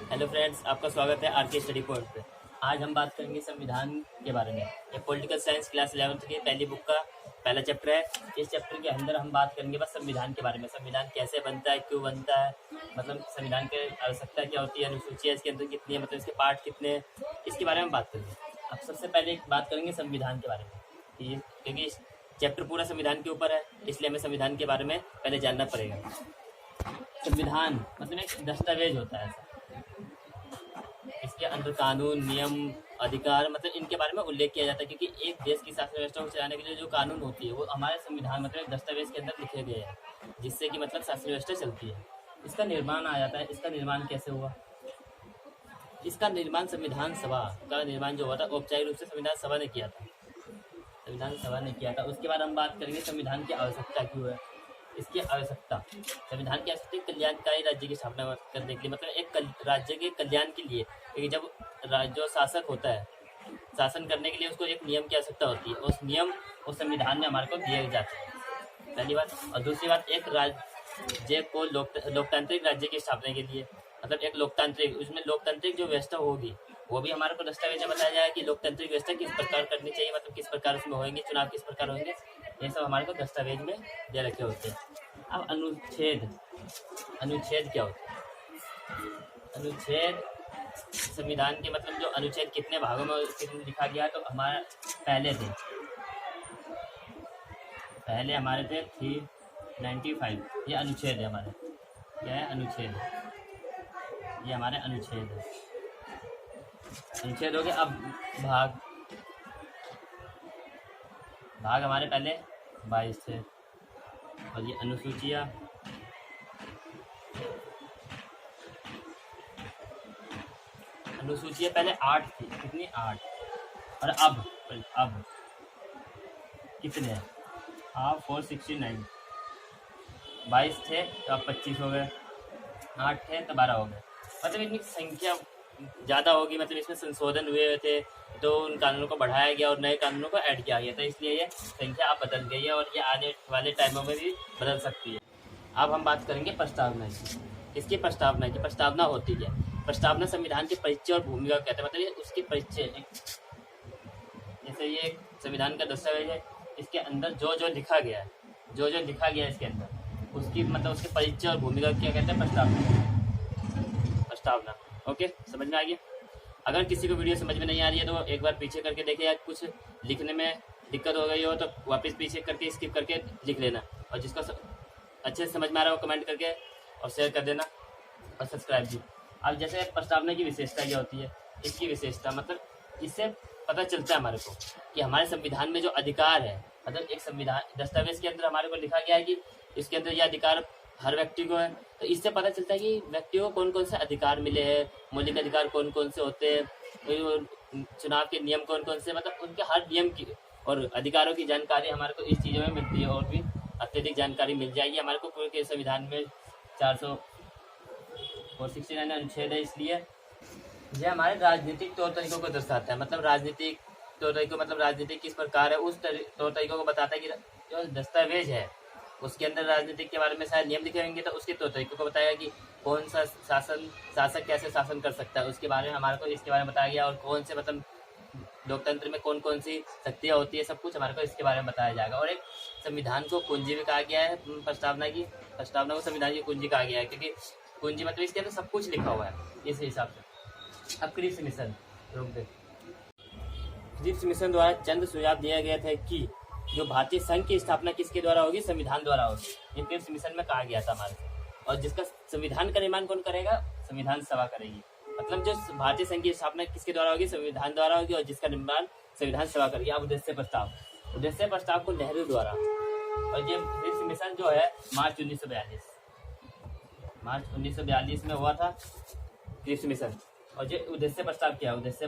Hello friends, आपका स्वागत है आर के स्टडी पॉइंट पे। आज हम बात करेंगे संविधान के बारे में। ये पॉलिटिकल साइंस क्लास 11th की पहली बुक का पहला चैप्टर है। इस चैप्टर के अंदर हम बात करेंगे बस संविधान के बारे में। संविधान कैसे बनता है, क्यों बनता है, मतलब संविधान की आवश्यकता क्या होती है, अनुसूची है इसके अंदर कितनी है, मतलब इसके पार्ट कितने हैं, इसके बारे में बात करेंगे। अब सबसे पहले एक बात करेंगे संविधान के बारे में, क्योंकि इस चैप्टर पूरा संविधान के ऊपर है, इसलिए हमें संविधान के बारे में पहले जानना पड़ेगा। संविधान मतलब एक दस्तावेज होता है। इसके अंदर कानून, नियम, अधिकार मतलब इनके बारे में उल्लेख किया जाता है, क्योंकि एक देश की शासन व्यवस्था को चलाने के लिए जो कानून होती है वो हमारे संविधान मतलब एक दस्तावेज के अंदर लिखे गए हैं, जिससे कि मतलब शासन व्यवस्था चलती है। इसका निर्माण आ जाता है। इसका निर्माण कैसे हुआ? इसका निर्माण संविधान सभा का निर्माण जो हुआ था औपचारिक रूप से संविधान सभा ने किया था। संविधान सभा ने किया था। उसके बाद हम बात करेंगे संविधान की आवश्यकता क्यों है। इसकी आवश्यकता, संविधान की आवश्यकता कल्याणकारी राज्य की स्थापना करने के लिए, मतलब एक राज्य के कल्याण के लिए। क्योंकि जब जो शासक होता है, शासन करने के लिए उसको एक नियम की आवश्यकता होती है। उस नियम उस संविधान में हमारे को दिए जाते हैं, पहली बात। और दूसरी बात, एक राज्य को लोकतांत्रिक राज्य की स्थापना के लिए, मतलब एक लोकतांत्रिक, उसमें लोकतांत्रिक जो व्यवस्था होगी वो भी हमारे को दस्तावेज में बताया जाएगा कि लोकतांत्रिक व्यवस्था किस प्रकार करनी चाहिए, मतलब किस प्रकार उसमें होंगे, चुनाव किस प्रकार होंगे, ये सब हमारे को दस्तावेज में दे रखे होते हैं। अब अनुच्छेद, अनुच्छेद क्या होता है? अनुच्छेद संविधान के मतलब जो अनुच्छेद कितने भागों में लिखा गया, तो हमारा पहले हमारे थे 395। ये अनुच्छेद है हमारे, क्या है? अनुच्छेद। ये हमारे अनुच्छेद है, अनुच्छेद हो गया। अब भाग, भाग हमारे पहले 22 थे। और ये अनुसूचियाँ, अनुसूचियाँ पहले 8 थी। कितनी? 8। और अब कितने हैं? अब 469। 22 थे तो अब 25 हो गए, 8 थे तो 12 हो गए। मतलब इनकी संख्या ज़्यादा होगी, मतलब इसमें संशोधन हुए थे तो उन कानूनों को बढ़ाया गया और नए कानूनों को ऐड किया गया था, इसलिए ये संख्या अब बदल गई है और ये आने वाले टाइमों में भी बदल सकती है। अब हम बात करेंगे प्रस्तावना की। इसकी प्रस्तावना की, प्रस्तावना होती है, प्रस्तावना संविधान के परिचय और भूमिका कहते हैं। मतलब ये उसकी परिचय, जैसे ये संविधान का दस्तावेज है, इसके अंदर जो जो लिखा गया है, जो जो लिखा गया है इसके अंदर, उसकी मतलब उसके परिचय और भूमिका क्या कहते हैं? प्रस्तावना। प्रस्तावना। ओके, समझ में आ गया? अगर किसी को वीडियो समझ में नहीं आ रही है तो एक बार पीछे करके देखे, या कुछ लिखने में दिक्कत हो गई हो तो वापस पीछे करके स्किप करके लिख लेना। और जिसको अच्छे से समझ में आ रहा हो कमेंट करके और शेयर कर देना और सब्सक्राइब भी। अब जैसे प्रस्तावना की विशेषता क्या होती है? इसकी विशेषता मतलब इससे पता चलता है हमारे को कि हमारे संविधान में जो अधिकार है, मतलब एक संविधान दस्तावेज के अंदर हमारे को लिखा गया है कि इसके अंदर ये अधिकार हर व्यक्ति को है। तो इससे पता चलता है कि व्यक्ति को कौन कौन से अधिकार मिले हैं, मौलिक अधिकार कौन कौन से होते हैं, चुनाव के नियम कौन कौन से, मतलब उनके हर नियम की और अधिकारों की जानकारी हमारे को इस चीज़ों में मिलती है। और भी अत्यधिक जानकारी मिल जाएगी हमारे को पूरे संविधान में। 469 अनुच्छेद है, इसलिए यह हमारे राजनीतिक तौर तरीकों को दर्शाता है। मतलब राजनीतिक तौर तरीकों, मतलब राजनीति किस प्रकार है, उस तौर तरीकों को बताता है कि जो दस्तावेज है उसके अंदर राजनीतिक के बारे में शायद नियम लिखे होंगे, तो उसके तौर तरीकों को बताया कि कौन सा शासक कैसे शासन कर सकता है, उसके बारे में हमारे को इसके बारे में बताया गया। और कौन से मतलब लोकतंत्र में कौन कौन सी शक्तियाँ होती है, सब कुछ हमारे को इसके बारे में बताया जाएगा। और एक संविधान को कुंजी भी कहा गया है, प्रस्तावना को संविधान की कुंजी कहा गया है, क्योंकि कुंजी मतलब इसके अंदर सब कुछ लिखा हुआ है इस हिसाब से। अब क्रिप्स मिशन, क्रिप्स मिशन द्वारा चंद सुझाव दिया गया था कि जो भारतीय संघ की स्थापना किसके द्वारा होगी? संविधान द्वारा होगी। ये क्रिप्स मिशन में कहा गया था हमारे से। और जिसका संविधान का निर्माण कौन करेगा? संविधान सभा करेगी। मतलब जो भारतीय संघ की स्थापना किसके द्वारा होगी? संविधान द्वारा होगी, और जिसका निर्माण संविधान सभा करेगी। अब उद्देश्य प्रस्ताव, उद्देश्य प्रस्ताव को नेहरू द्वारा, और ये क्रिप्स मिशन जो है मार्च 1942 में हुआ था क्रिप्स मिशन। और जो उद्देश्य प्रस्ताव क्या है? उद्देश्य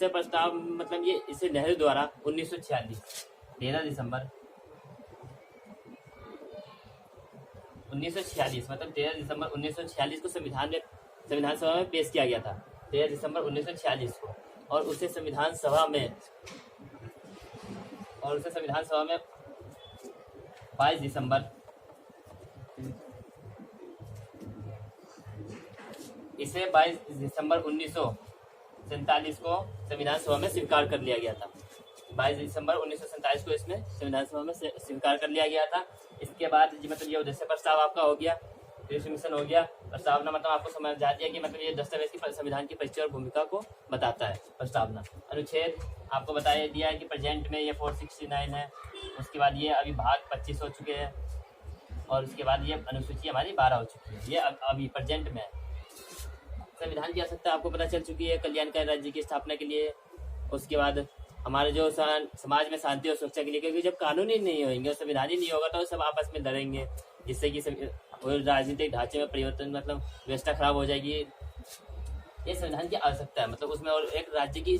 प्रस्ताव मतलब ये इसे नेहरू द्वारा 1946 13 दिसंबर 1946 मतलब 13 दिसंबर 1946 को संविधान सभा में पेश किया गया था। 13 दिसंबर 1946 को। और उसे संविधान सभा में 22 दिसंबर इसे 22 दिसंबर 1947 को संविधान सभा में स्वीकार कर लिया गया था। 22 दिसंबर 1947 को इसमें संविधान सभा में स्वीकार कर लिया गया था। इसके बाद मतलब ये उद्देश्य प्रस्ताव आपका हो गया, मिशन हो गया। प्रस्तावना मतलब आपको समझा दिया कि मतलब ये दस्तावेज की संविधान की परिचय और भूमिका को बताता है। प्रस्तावना अनुच्छेद आपको बताया दिया है कि प्रेजेंट में ये 469 है। उसके बाद ये अभी भाग 25 हो चुके हैं और उसके बाद ये अनुसूची हमारी 12 हो चुकी है। ये अभी प्रेजेंट में है। संविधान की आवश्यकता आपको पता चल चुकी है कल्याणकारी राज्य की स्थापना के लिए। उसके बाद हमारे जो समाज में शांति और सुरक्षा के लिए, क्योंकि जब कानून ही नहीं होंगे, संविधान ही नहीं होगा तो सब आपस में लड़ेंगे, जिससे कि राजनीतिक ढांचे में परिवर्तन मतलब व्यवस्था खराब हो जाएगी। ये संविधान की आवश्यकता है। मतलब उसमें और एक राज्य की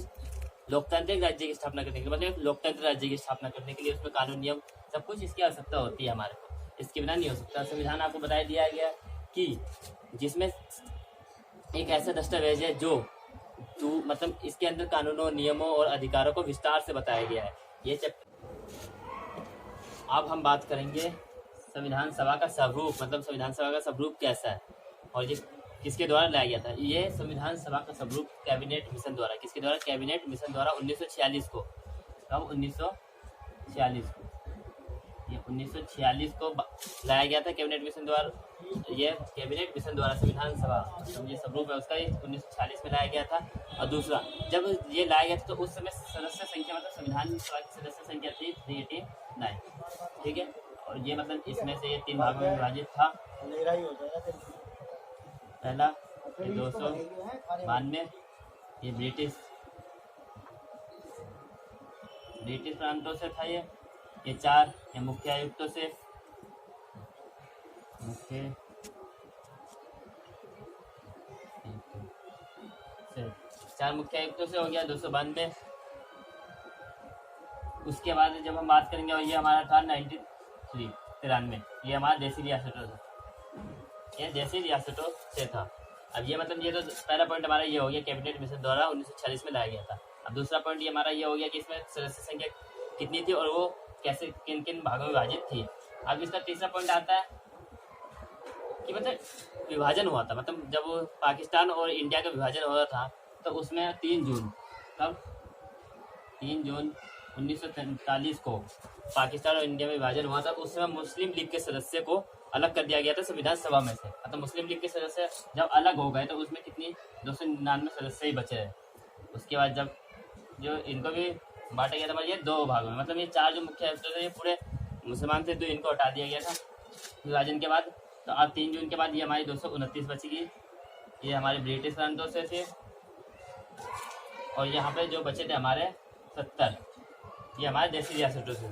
लोकतांत्रिक राज्य की स्थापना करने के लिए, मतलब एक लोकतंत्र राज्य की स्थापना करने के लिए उसमें कानून नियम सब कुछ इसकी आवश्यकता होती है हमारे को। इसके बिना नहीं हो सकता। संविधान आपको बताया दिया गया कि जिसमें एक ऐसा दस्तावेज है जो मतलब इसके अंदर कानूनों, नियमों और अधिकारों को विस्तार से बताया गया है। ये अब हम बात करेंगे संविधान सभा का स्वरूप, मतलब संविधान सभा का स्वरूप कैसा है और ये किसके द्वारा लाया गया था। ये संविधान सभा का स्वरूप कैबिनेट मिशन द्वारा, किसके द्वारा, कैबिनेट मिशन द्वारा 1946 को, कब 1946 को, ये 1946 को लाया गया था कैबिनेट मिशन द्वारा। ये कैबिनेट मिशन द्वारा संविधान सभा ये स्वरूप है उसका, 1946 में लाया गया था। और दूसरा, जब ये लाया गया था तो उस समय सदस्य संख्या मतलब संविधान सभा की सदस्य संख्या थी 389, ठीक है। और ये मतलब इसमें से ये 3 भागों में विभाजित था। पहला 292, ये ब्रिटिश प्रांतों से था। ये 4 ये मुख्य आयुक्तों से, 4 मुख्य आयुक्तों से हो गया 292। उसके बाद जब हम बात करेंगे, और ये हमारा था 93, ये हमारा देसी रियासतों से, ये देसी रियासतों से था। अब ये मतलब ये तो पहला पॉइंट हमारा ये हो गया कैबिनेट मिशन द्वारा 1946 में लाया गया था। अब दूसरा पॉइंट ये हमारा ये हो गया कि इसमें सदस्य संख्या कितनी थी और वो कैसे किन किन भागों में विभाजित थी। अब इसका तीसरा पॉइंट आता है कि मतलब विभाजन हुआ था, मतलब जब पाकिस्तान और इंडिया का विभाजन हुआ था तो उसमें 3 जून 1947 को पाकिस्तान और इंडिया में विभाजन हुआ था। उस समय मुस्लिम लीग के सदस्य को अलग कर दिया गया था संविधान सभा में से। मतलब मुस्लिम लीग के सदस्य जब अलग हो गए तो उसमें कितनी 299 सदस्य ही बचे हैं। उसके बाद जब जो इनको भी बांटा गया था, मतलब ये 2 भागों में, मतलब ये 4 जो मुख्य आयुक्त थे ये पूरे मुसलमान थे, तो इनको हटा दिया गया था विभाजन के बाद। तो अब 3 जून के बाद ये हमारी 229 बचेगी, ये हमारे ब्रिटिश प्रांतों से थे। और यहाँ पे जो बचे थे हमारे 70, ये हमारे देसी रियासतों से,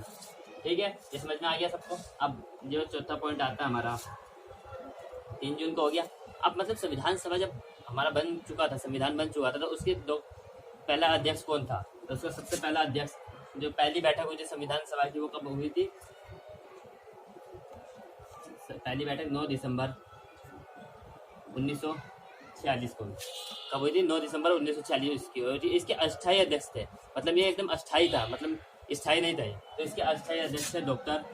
ठीक है। ये समझ में आ गया सबको। अब जो चौथा पॉइंट आता है हमारा 3 जून को हो गया। अब मतलब संविधान सभा जब हमारा बन चुका था, संविधान बन चुका था, तो उसके पहला अध्यक्ष कौन था, तो उसका सबसे पहला अध्यक्ष जो पहली बैठक हुई थी संविधान सभा की वो कब हुई थी, पहली बैठक 9 दिसंबर 1946 को। कब हुई थी, 9 दिसंबर 1946 की हुई थी। इसके अस्थायी अध्यक्ष थे, मतलब ये एकदम अस्थायी था, मतलब स्थायी नहीं था ये। तो इसके अस्थायी अध्यक्ष थे डॉक्टर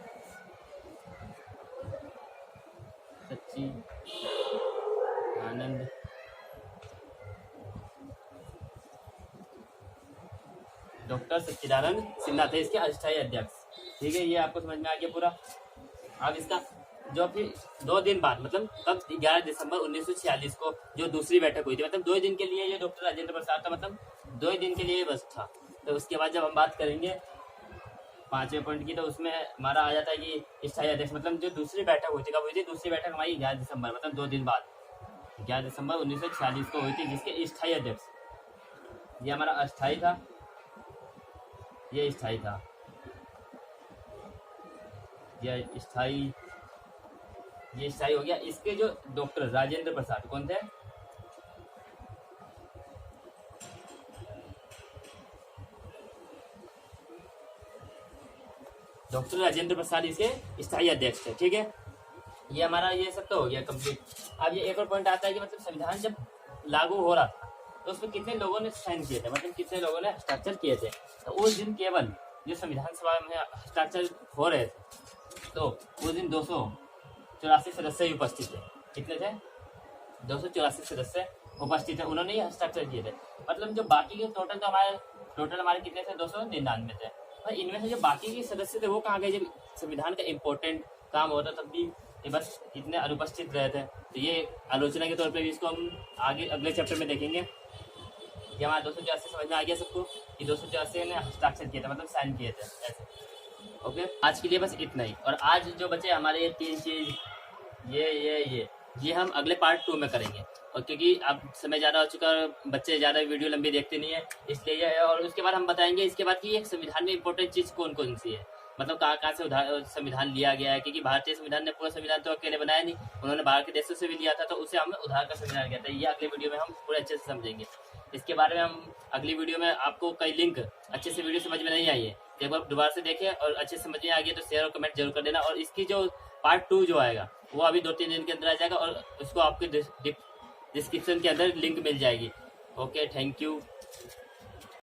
सच्चिदानंद सिन्हा थे इसके अस्थायी अध्यक्ष, ठीक है। ये आपको समझ में आ गया पूरा। अब इसका जो फिर 2 दिन बाद, मतलब कब 11 दिसंबर 1946 को जो दूसरी बैठक हुई थी, मतलब 2 दिन के लिए ये डॉक्टर राजेंद्र प्रसाद था, मतलब 2 दिन के लिए बस था। तो उसके बाद जब हम बात करेंगे 5वें पॉइंट की, तो उसमें हमारा आ जाता है कि स्थायी अध्यक्ष, मतलब जो दूसरी बैठक हुई थी, कब हुई थी दूसरी बैठक हमारी 11 दिसंबर, मतलब 2 दिन बाद 11 दिसंबर 1946 को हुई थी, जिसके स्थायी अध्यक्ष ये हमारा अस्थायी था, ये स्थायी था, ये स्थायी हो गया। इसके जो डॉक्टर राजेंद्र प्रसाद कौन थे, डॉक्टर राजेंद्र प्रसाद इसके स्थायी अध्यक्ष थे, ठीक है। ये हमारा ये सब तो हो गया कंप्लीट। अब ये एक और पॉइंट आता है कि मतलब संविधान जब लागू हो रहा था तो उसमें कितने लोगों ने साइन किए थे, मतलब कितने लोगों ने हस्ताक्षर किए थे। तो उस दिन केवल जो संविधान सभा में हस्ताक्षर हो रहे थे, तो उस दिन 284 सदस्य उपस्थित थे। कितने थे, 284 सदस्य उपस्थित है, उन्होंने ही हस्ताक्षर किए थे। मतलब जो बाकी के टोटल हमारे कितने थे, 299 थे। और इनमें से जो बाकी के सदस्य थे वो कहाँ गए, जब संविधान का इम्पोर्टेंट काम होता तब भी ये बस इतने अनुपस्थित रहे थे। तो ये आलोचना के तौर पर भी इसको हम आगे अगले चैप्टर में देखेंगे। ये हमारा 284 समझ में आ गया सबको, ये 284 ने हस्ताक्षर किया था, मतलब साइन किए थे ऐसे। ओके, आज के लिए बस इतना ही। और आज जो बचे हमारे ये 3 चीज़, ये हम अगले पार्ट 2 में करेंगे। और क्योंकि अब समय ज़्यादा हो चुका है, बच्चे ज़्यादा वीडियो लंबी देखते नहीं है, इसलिए ये। और उसके बाद हम बताएंगे इसके बाद कि एक संविधान में इंपॉर्टेंट चीज़ कौन कौन सी है, मतलब कहाँ से संविधान लिया गया है। क्योंकि भारतीय संविधान ने पूरा संविधान तो अकेले बनाया नहीं, उन्होंने बाहर के देशों से भी लिया था, तो उसे हम उधार का संविधान कहते हैं। ये अगले वीडियो में हम पूरे अच्छे से समझेंगे। इसके बारे में हम अगली वीडियो में, आपको कई लिंक अच्छे से वीडियो समझ में नहीं आई है, एक बार दोबारा से देखें और अच्छे से समझ में आ गया तो शेयर और कमेंट जरूर कर देना। और इसकी जो पार्ट 2 जो आएगा वो अभी 2-3 दिन के अंदर आ जाएगा, और उसको आपके डिस्क्रिप्शन के अंदर लिंक मिल जाएगी। Okay, thank you.